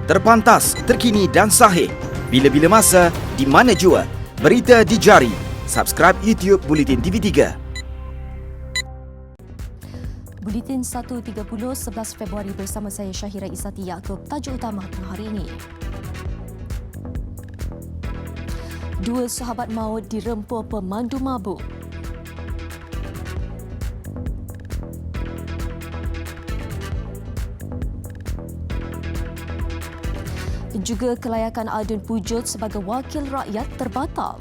Terpantas, terkini dan sahih. Bila-bila masa, di mana jua. Berita di jari. Subscribe YouTube Bulletin TV3. Buletin 1.30 11 Februari bersama saya Syahira Isati Yaakob. Tajuk utama hari ini. Dua sahabat maut dirempur pemandu mabuk. Juga kelayakan Adun Pujut sebagai wakil rakyat terbatal.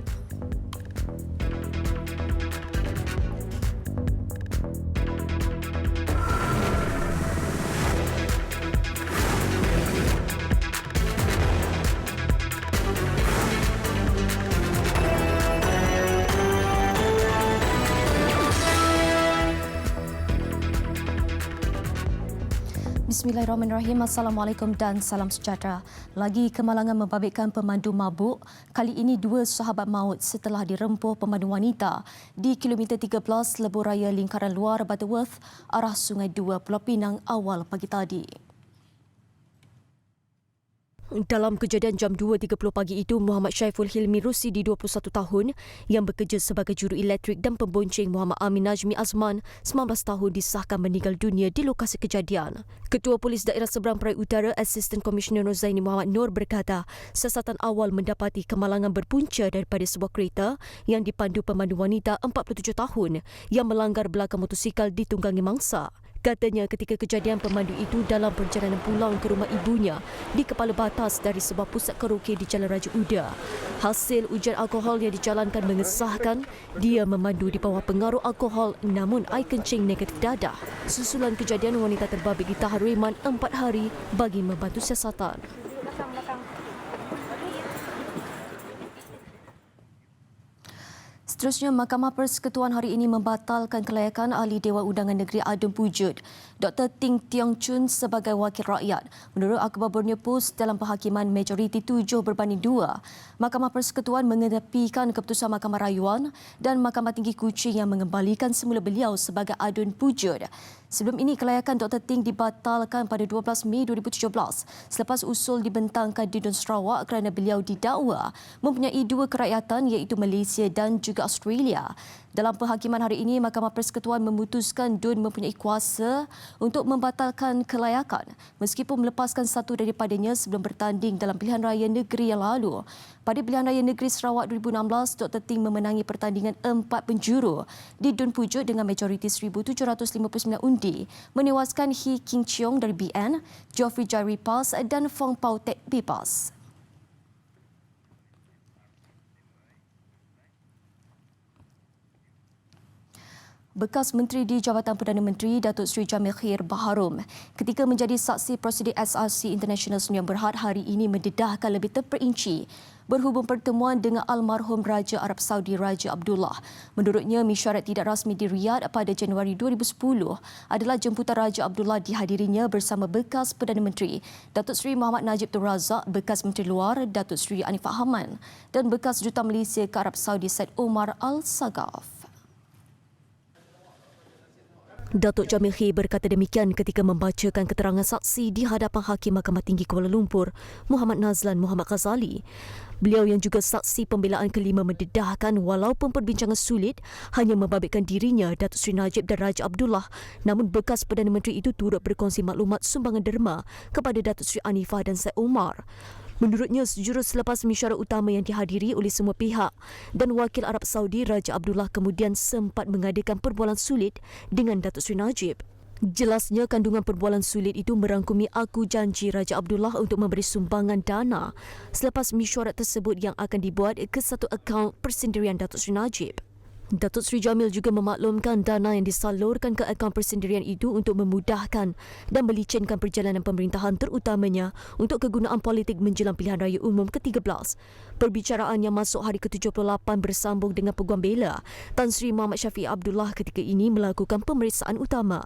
Bismillahirrahmanirrahim. Assalamualaikum dan salam sejahtera. Lagi kemalangan membabitkan pemandu mabuk. Kali ini dua sahabat maut setelah dirempuh pemandu wanita di kilometer 13 Lebuh Raya Lingkaran Luar Butterworth, arah Sungai Dua, Pulau Pinang awal pagi tadi. Dalam kejadian jam 2.30 pagi itu, Muhammad Syaiful Hilmi Rusidi, 21 tahun, yang bekerja sebagai juru elektrik dan pembonceng Muhammad Amin Najmi Azman, 19 tahun, disahkan meninggal dunia di lokasi kejadian. Ketua Polis Daerah Seberang Perai Utara, Assistant Commissioner Nozaini Muhammad Nur berkata, siasatan awal mendapati kemalangan berpunca daripada sebuah kereta yang dipandu pemandu wanita 47 tahun yang melanggar belakang motosikal ditunggangi mangsa. Katanya ketika kejadian pemandu itu dalam perjalanan pulang ke rumah ibunya di Kepala Batas dari sebuah pusat karaoke di Jalan Raja Uda. Hasil ujian alkohol yang dijalankan mengesahkan dia memandu di bawah pengaruh alkohol namun air kencing negatif dadah. Susulan kejadian, wanita terbabit ditahan reman 4 hari bagi membantu siasatan. Seterusnya, Mahkamah Persekutuan hari ini membatalkan kelayakan Ahli Dewan Undangan Negeri Adun Pujut, Dr. Ting Tiong Chun sebagai wakil rakyat. Menurut Akhbar Borneo Post, dalam penghakiman majoriti 7-2, Mahkamah Persekutuan mengetepikan keputusan Mahkamah Rayuan dan Mahkamah Tinggi Kuching yang mengembalikan semula beliau sebagai Adun Pujut. Sebelum ini, kelayakan Dr. Ting dibatalkan pada 12 Mei 2017 selepas usul dibentangkan di Dun Sarawak kerana beliau didakwa mempunyai dua kerakyatan iaitu Malaysia dan juga Australia. Dalam penghakiman hari ini, Mahkamah Persekutuan memutuskan Dun mempunyai kuasa untuk membatalkan kelayakan meskipun melepaskan satu daripadanya sebelum bertanding dalam pilihan raya negeri yang lalu. Pada pilihan raya negeri Sarawak 2016, Dr. Ting memenangi pertandingan 4 penjuru di Dun Pujut dengan majoriti 1,759 undi, menewaskan Hee King Cheong dari BN, Geoffrey Jari PAS dan Fong Pau Tek PAS. Bekas Menteri di Jabatan Perdana Menteri Datuk Seri Jamil Khair Baharom ketika menjadi saksi prosedur SRC International Senyum Berhad hari ini mendedahkan lebih terperinci berhubung pertemuan dengan almarhum Raja Arab Saudi Raja Abdullah. Menurutnya, mesyuarat tidak rasmi di Riyadh pada Januari 2010 adalah jemputan Raja Abdullah dihadirinya bersama bekas Perdana Menteri Datuk Seri Muhammad Najib Tun Razak, bekas Menteri Luar Datuk Seri Anifah Haman dan bekas Duta Malaysia ke Arab Saudi Said Omar Al-Sagaf. Datuk Jamil Khair berkata demikian ketika membacakan keterangan saksi di hadapan Hakim Mahkamah Tinggi Kuala Lumpur, Muhammad Nazlan Muhammad Ghazali. Beliau yang juga saksi pembelaan kelima mendedahkan walaupun perbincangan sulit hanya membabitkan dirinya, Datuk Seri Najib dan Raja Abdullah, namun bekas Perdana Menteri itu turut berkongsi maklumat sumbangan derma kepada Datuk Seri Anifah dan Said Omar. Menurutnya, sejurus selepas mesyuarat utama yang dihadiri oleh semua pihak dan wakil Arab Saudi Raja Abdullah kemudian sempat mengadakan perbualan sulit dengan Datuk Seri Najib. Jelasnya, kandungan perbualan sulit itu merangkumi aku janji Raja Abdullah untuk memberi sumbangan dana selepas mesyuarat tersebut yang akan dibuat ke satu akaun persendirian Datuk Seri Najib. Datuk Seri Jamil juga memaklumkan dana yang disalurkan ke akaun persendirian itu untuk memudahkan dan melicinkan perjalanan pemerintahan terutamanya untuk kegunaan politik menjelang pilihan raya umum ke-13. Perbicaraan yang masuk hari ke-78 bersambung dengan Peguam Bela Tan Sri Muhammad Syafiq Abdullah ketika ini melakukan pemeriksaan utama.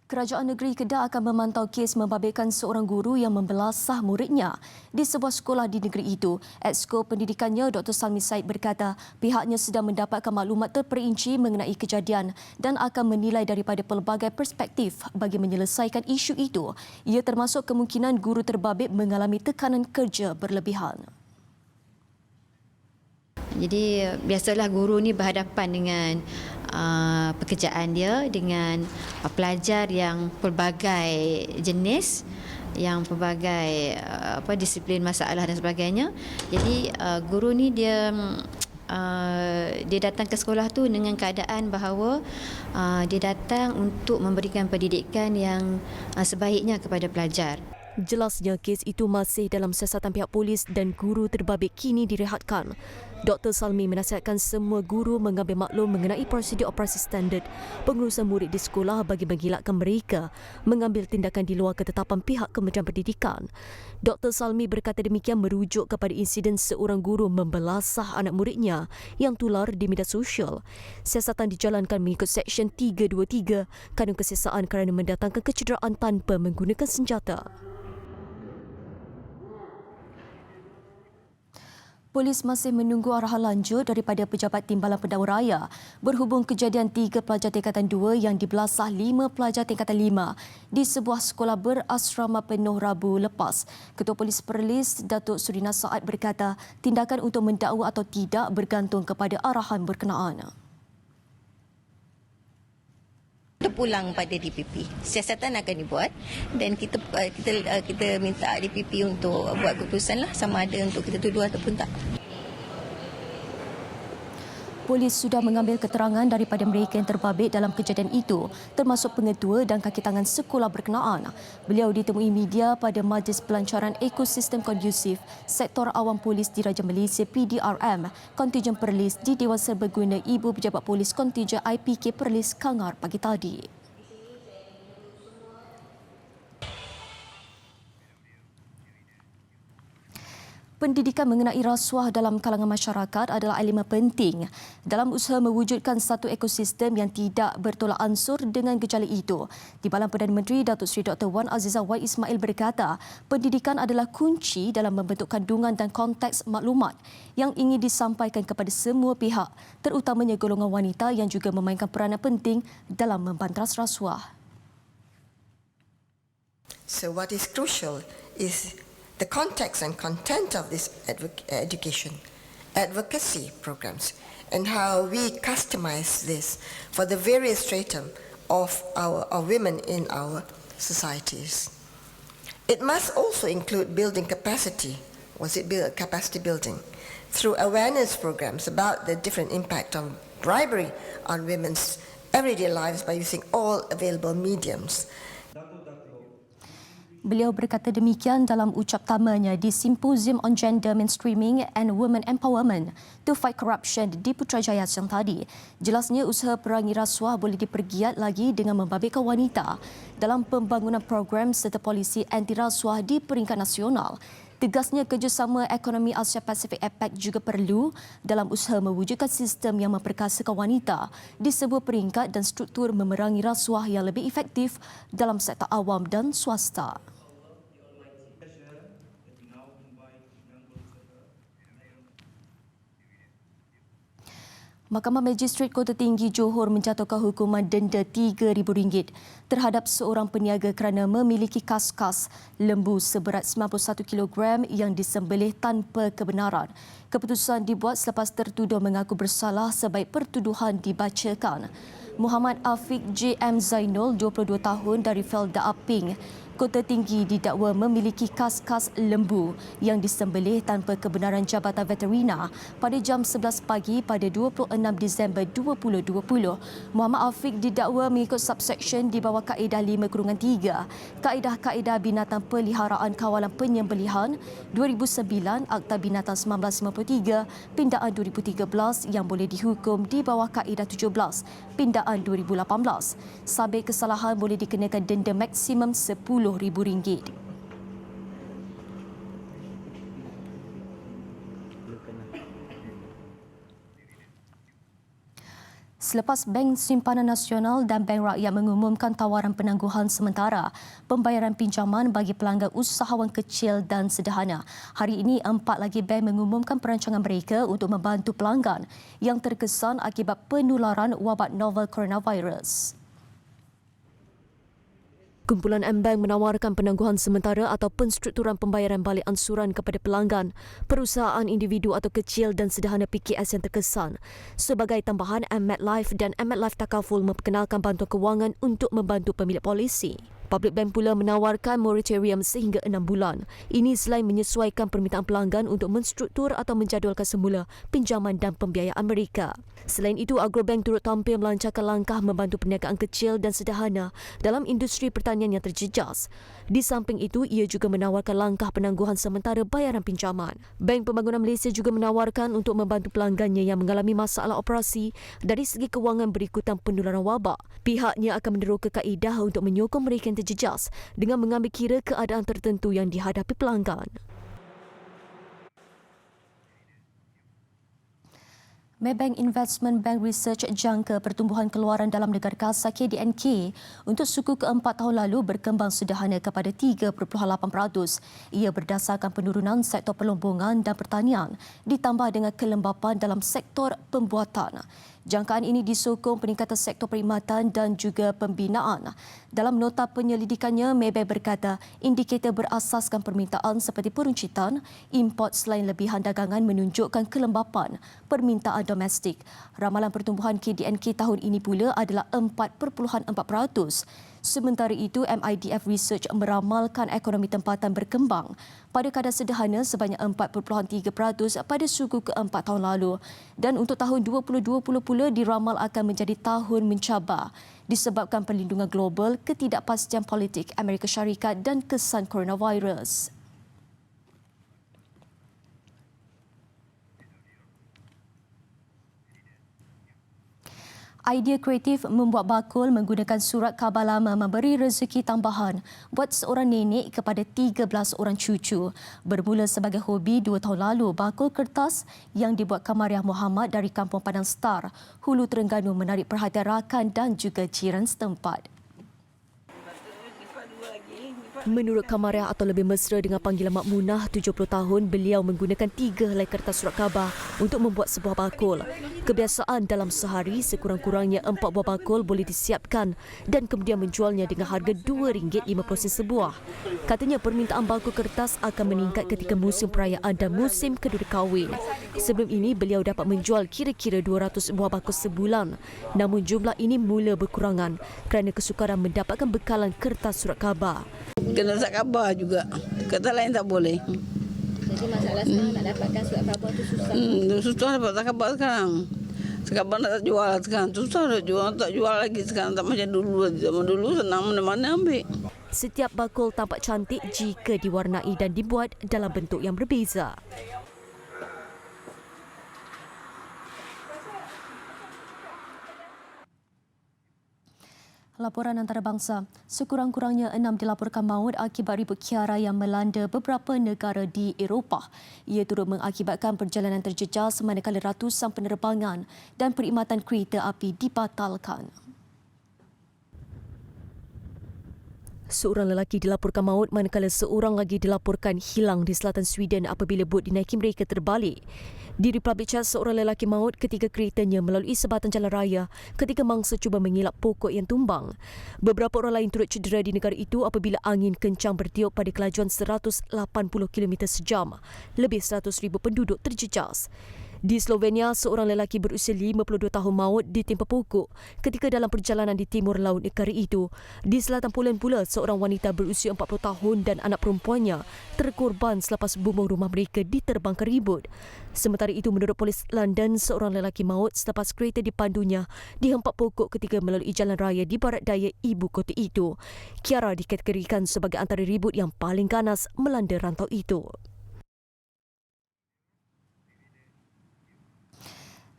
Kerajaan Negeri Kedah akan memantau kes membabitkan seorang guru yang membelasah muridnya di sebuah sekolah di negeri itu. Exco Pendidikannya Dr. Salmi Said berkata pihaknya sedang mendapatkan maklumat terperinci mengenai kejadian dan akan menilai daripada pelbagai perspektif bagi menyelesaikan isu itu. Ia termasuk kemungkinan guru terbabit mengalami tekanan kerja berlebihan. Jadi biasalah guru ni berhadapan dengan pekerjaan dia dengan pelajar yang pelbagai jenis, yang pelbagai disiplin masalah dan sebagainya. Jadi guru ni dia datang ke sekolah tu dengan keadaan bahawa dia datang untuk memberikan pendidikan yang sebaiknya kepada pelajar. Jelasnya kes itu masih dalam siasatan pihak polis dan guru terbabit kini direhatkan. Dr. Salmi menasihatkan semua guru mengambil maklum mengenai prosedur operasi standard pengurusan murid di sekolah bagi mengelakkan mereka mengambil tindakan di luar ketetapan pihak Kementerian Pendidikan. Dr. Salmi berkata demikian merujuk kepada insiden seorang guru membelasah anak muridnya yang tular di media sosial. Siasatan dijalankan mengikut Seksyen 323 Kanun Kesesaan kerana mendatangkan kecederaan tanpa menggunakan senjata. Polis masih menunggu arahan lanjut daripada Pejabat Timbalan Pendakwa Raya berhubung kejadian 3 pelajar tingkatan 2 yang dibelasah 5 pelajar tingkatan 5 di sebuah sekolah berasrama penuh Rabu lepas. Ketua Polis Perlis, Datuk Surina Saad berkata tindakan untuk mendakwa atau tidak bergantung kepada arahan berkenaan. Terpulang pada DPP. Siasatan akan dibuat dan kita minta DPP untuk buat keputusan lah sama ada untuk kita tuduh ataupun tak. Polis sudah mengambil keterangan daripada mereka yang terbabit dalam kejadian itu, termasuk pengetua dan kaki tangan sekolah berkenaan. Beliau ditemui media pada Majlis Pelancaran Ekosistem Kondusif Sektor Awam Polis Diraja Malaysia PDRM, Kontijen Perlis di Dewan Serbaguna Ibu Pejabat Polis Kontijen IPK Perlis Kangar pagi tadi. Pendidikan mengenai rasuah dalam kalangan masyarakat adalah elemen penting dalam usaha mewujudkan satu ekosistem yang tidak bertolak ansur dengan gejala itu. Timbalan Perdana Menteri Datuk Seri Dr. Wan Azizah Y. Ismail berkata, pendidikan adalah kunci dalam membentuk kandungan dan konteks maklumat yang ingin disampaikan kepada semua pihak, terutamanya golongan wanita yang juga memainkan peranan penting dalam membantras rasuah. So what is crucial is the context and content of this education, advocacy programs, and how we customize this for the various stratum of women in our societies. It must also include building capacity, capacity building, through awareness programs about the different impact of bribery on women's everyday lives by using all available mediums. Beliau berkata demikian dalam ucap tamanya di Symposium on Gender Mainstreaming and Women Empowerment to Fight Corruption di Putrajaya siang tadi. Jelasnya usaha perangi rasuah boleh dipergiat lagi dengan membabitkan wanita dalam pembangunan program serta polisi anti rasuah di peringkat nasional. Tegasnya kerjasama ekonomi Asia Pasifik APEC juga perlu dalam usaha mewujudkan sistem yang memperkasakan wanita di sebuah peringkat dan struktur memerangi rasuah yang lebih efektif dalam sektor awam dan swasta. Mahkamah Magistrate Kota Tinggi Johor menjatuhkan hukuman denda RM3,000 terhadap seorang peniaga kerana memiliki kas-kas lembu seberat 91 kg yang disembelih tanpa kebenaran. Keputusan dibuat selepas tertuduh mengaku bersalah sebaik pertuduhan dibacakan. Muhammad Afiq J.M. Zainul, 22 tahun dari Felda Aping, Kota Tinggi didakwa memiliki kas-kas lembu yang disembelih tanpa kebenaran Jabatan Veterina pada jam 11 pagi pada 26 Disember 2020. Muhammad Afiq didakwa mengikut subsection di bawah Kaedah 5-3, Kaedah-Kaedah Binatang Peliharaan Kawalan Penyembelihan 2009, Akta Binatang 1953, Pindaan 2013 yang boleh dihukum di bawah Kaedah 17, Pindaan 2018. Sabit kesalahan boleh dikenakan denda maksimum RM10,000. Selepas Bank Simpanan Nasional dan Bank Rakyat mengumumkan tawaran penangguhan sementara pembayaran pinjaman bagi pelanggan usahawan kecil dan sederhana, hari ini 4 lagi bank mengumumkan perancangan mereka untuk membantu pelanggan yang terkesan akibat penularan wabak novel coronavirus. Kumpulan M-Bank menawarkan penangguhan sementara atau penstrukturan pembayaran balik ansuran kepada pelanggan, perusahaan individu atau kecil dan sederhana PKS yang terkesan. Sebagai tambahan, M-MetLife dan M-MetLife Takaful memperkenalkan bantuan kewangan untuk membantu pemilik polisi. Public Bank pula menawarkan moratorium sehingga 6 bulan. Ini selain menyesuaikan permintaan pelanggan untuk menstruktur atau menjadualkan semula pinjaman dan pembiayaan mereka. Selain itu, Agrobank turut tampil melancarkan langkah membantu perniagaan kecil dan sederhana dalam industri pertanian yang terjejas. Di samping itu, ia juga menawarkan langkah penangguhan sementara bayaran pinjaman. Bank Pembangunan Malaysia juga menawarkan untuk membantu pelanggannya yang mengalami masalah operasi dari segi kewangan berikutan penularan wabak. Pihaknya akan meneroka kaedah untuk menyokong mereka yang terjejas dengan mengambil kira keadaan tertentu yang dihadapi pelanggan. Maybank Investment Bank Research jangka pertumbuhan keluaran dalam negara kasar KDNK untuk suku keempat tahun lalu berkembang sederhana kepada 3.8%. Ia berdasarkan penurunan sektor perlombongan dan pertanian ditambah dengan kelembapan dalam sektor pembuatan. Jangkaan ini disokong peningkatan sektor perkhidmatan dan juga pembinaan. Dalam nota penyelidikannya, Maybank berkata indikator berasaskan permintaan seperti peruncitan, import selain lebihan dagangan menunjukkan kelembapan permintaan domestik. Ramalan pertumbuhan KDNK tahun ini pula adalah 4.4%. Sementara itu, MIDF Research meramalkan ekonomi tempatan berkembang pada kadar sederhana sebanyak 4.3% pada suku keempat tahun lalu. Dan untuk tahun 2020 pula diramal akan menjadi tahun mencabar disebabkan perlindungan global, ketidakpastian politik Amerika Syarikat dan kesan coronavirus. Idea kreatif membuat bakul menggunakan surat khabar lama memberi rezeki tambahan buat seorang nenek kepada 13 orang cucu. Bermula sebagai hobi 2 tahun lalu, bakul kertas yang dibuat Kamariah Muhammad dari Kampung Padang Star, Hulu Terengganu menarik perhatian rakan dan juga jiran setempat. Menurut Kamariah atau lebih mesra dengan panggilan Mak Munah, 70 tahun, beliau menggunakan 3 helai kertas surat khabar untuk membuat sebuah bakul. Kebiasaan dalam sehari, sekurang-kurangnya 4 buah bakul boleh disiapkan dan kemudian menjualnya dengan harga RM2.50 sebuah. Katanya permintaan bakul kertas akan meningkat ketika musim perayaan dan musim kedua kahwin. Sebelum ini, beliau dapat menjual kira-kira 200 buah bakul sebulan. Namun jumlah ini mula berkurangan kerana kesukaran mendapatkan bekalan kertas surat khabar. Kena surat khabar juga. Kata lain tak boleh. Jadi masalah sekarang nak dapatkan surat khabar tu susah. Susah dapat surat khabar sekarang. Surat khabar nak jual sekarang. Susah nak jual, tak jual lagi sekarang. Tak macam dulu. Zaman dulu senang mana-mana ambil. Setiap bakul tampak cantik jika diwarnai dan dibuat dalam bentuk yang berbeza. Laporan antarabangsa, sekurang-kurangnya 6 dilaporkan maut akibat ribut kiara yang melanda beberapa negara di Eropah. Ia turut mengakibatkan perjalanan terjejas manakala ratusan penerbangan dan perkhidmatan kereta api dibatalkan. Seorang lelaki dilaporkan maut manakala seorang lagi dilaporkan hilang di selatan Sweden apabila bot dinaiki mereka terbalik. Di Republik Czech, seorang lelaki maut ketika keretanya melalui sebatan jalan raya ketika mangsa cuba mengilap pokok yang tumbang. Beberapa orang lain turut cedera di negara itu apabila angin kencang bertiup pada kelajuan 180 km sejam. Lebih 100,000 penduduk terjejas. Di Slovenia, seorang lelaki berusia 52 tahun maut ditimpa pokok ketika dalam perjalanan di timur laut negara itu. Di selatan Poland pula, seorang wanita berusia 40 tahun dan anak perempuannya terkorban selepas bumbung rumah mereka diterbangkan ribut. Sementara itu, menurut polis London, seorang lelaki maut selepas kereta dipandunya dihempak pokok ketika melalui jalan raya di barat daya ibu kota itu. Kiara dikategorikan sebagai antara ribut yang paling ganas melanda rantau itu.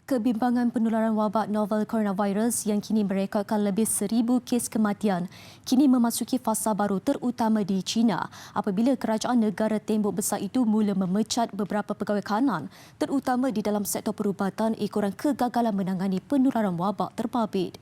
Kebimbangan penularan wabak novel coronavirus yang kini merekodkan lebih 1,000 kes kematian kini memasuki fasa baru terutama di China apabila kerajaan negara tembok besar itu mula memecat beberapa pegawai kanan terutama di dalam sektor perubatan ekoran kegagalan menangani penularan wabak terbabit.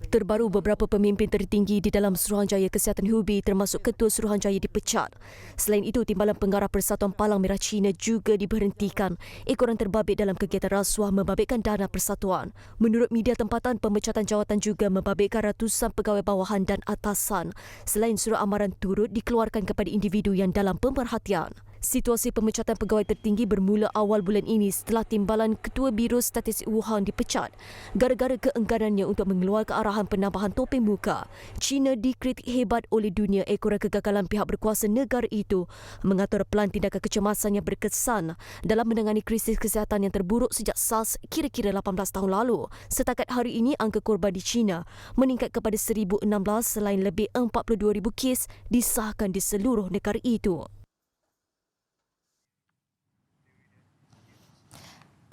Terbaru beberapa pemimpin tertinggi di dalam Suruhanjaya Kesihatan Hubei termasuk Ketua Suruhanjaya dipecat. Selain itu, Timbalan Pengarah Persatuan Palang Merah Cina juga diberhentikan ekoran terbabit dalam kegiatan rasuah membabitkan dana persatuan. Menurut media tempatan, pemecatan jawatan juga membabitkan ratusan pegawai bawahan dan atasan. Selain surat amaran turut dikeluarkan kepada individu yang dalam pemerhatian. Situasi pemecatan pegawai tertinggi bermula awal bulan ini setelah Timbalan Ketua Biro Statistik Wuhan dipecat gara-gara keengganannya untuk mengeluarkan arahan penambahan topeng muka. China dikritik hebat oleh dunia ekoran kegagalan pihak berkuasa negara itu mengatur pelan tindakan kecemasan yang berkesan dalam menangani krisis kesihatan yang terburuk sejak SARS kira-kira 18 tahun lalu. Setakat hari ini, angka korban di China meningkat kepada 1,016 selain lebih 42,000 kes disahkan di seluruh negara itu.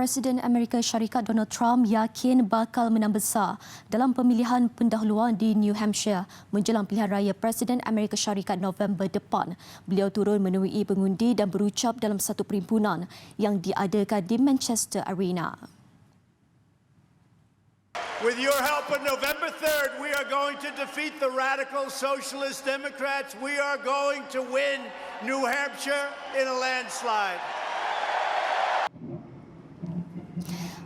Presiden Amerika Syarikat Donald Trump yakin bakal menang besar dalam pemilihan pendahuluan di New Hampshire menjelang pilihan raya Presiden Amerika Syarikat November depan. Beliau turun menemui pengundi dan berucap dalam satu perhimpunan yang diadakan di Manchester Arena. With your help on November 3rd, we are going to defeat the radical socialist Democrats. We are going to win New Hampshire in a landslide.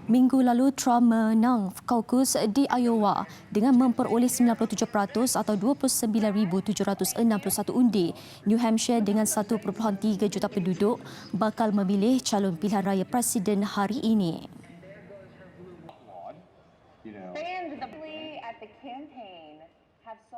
Minggu lalu, Trump menang kaukus di Iowa dengan memperoleh 97% atau 29,761 undi. New Hampshire dengan 1.3 juta penduduk bakal memilih calon pilihan raya presiden hari ini. Fans at the campaign have so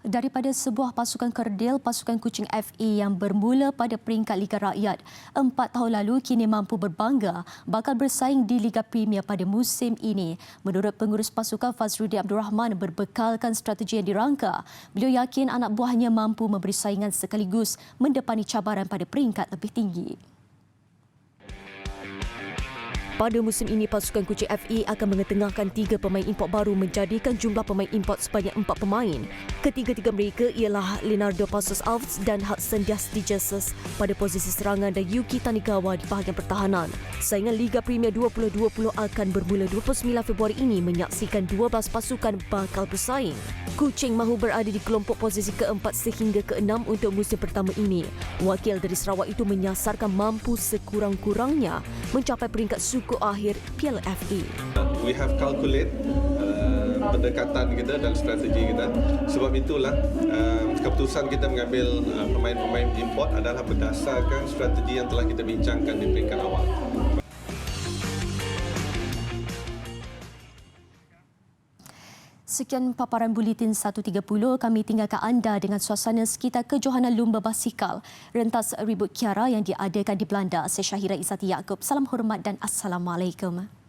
Daripada sebuah pasukan kerdil, pasukan kucing FA yang bermula pada peringkat Liga Rakyat 4 tahun lalu kini mampu berbangga bakal bersaing di Liga Premier pada musim ini. Menurut pengurus pasukan Fazrudin Abdul Rahman, berbekalkan strategi yang dirangka, beliau yakin anak buahnya mampu memberi saingan sekaligus mendepani cabaran pada peringkat lebih tinggi. Pada musim ini, pasukan kucing FA akan mengetengahkan 3 pemain import baru menjadikan jumlah pemain import sebanyak 4 pemain. Ketiga-tiga mereka ialah Leonardo Passos Alves dan Hudson Dias Jesus pada posisi serangan dan Yuki Tanigawa di bahagian pertahanan. Saingan Liga Premier 2020 akan bermula 29 Februari ini menyaksikan 12 pasukan bakal bersaing. Kucing mahu berada di kelompok posisi ke-4 sehingga ke-6 untuk musim pertama ini. Wakil dari Sarawak itu menyasarkan mampu sekurang-kurangnya mencapai peringkat suku akhir Piala FA. We have calculate pendekatan kita dan strategi kita. Sebab itulah keputusan kita mengambil pemain-pemain import adalah berdasarkan strategi yang telah kita bincangkan di peringkat awal. Sekian paparan Buletin 1.30. Kami tinggalkan anda dengan suasana sekitar kejohanan lumba basikal rentas ribut Kiara yang diadakan di Belanda. Saya Syahira Izzati Yaakob. Salam hormat dan Assalamualaikum.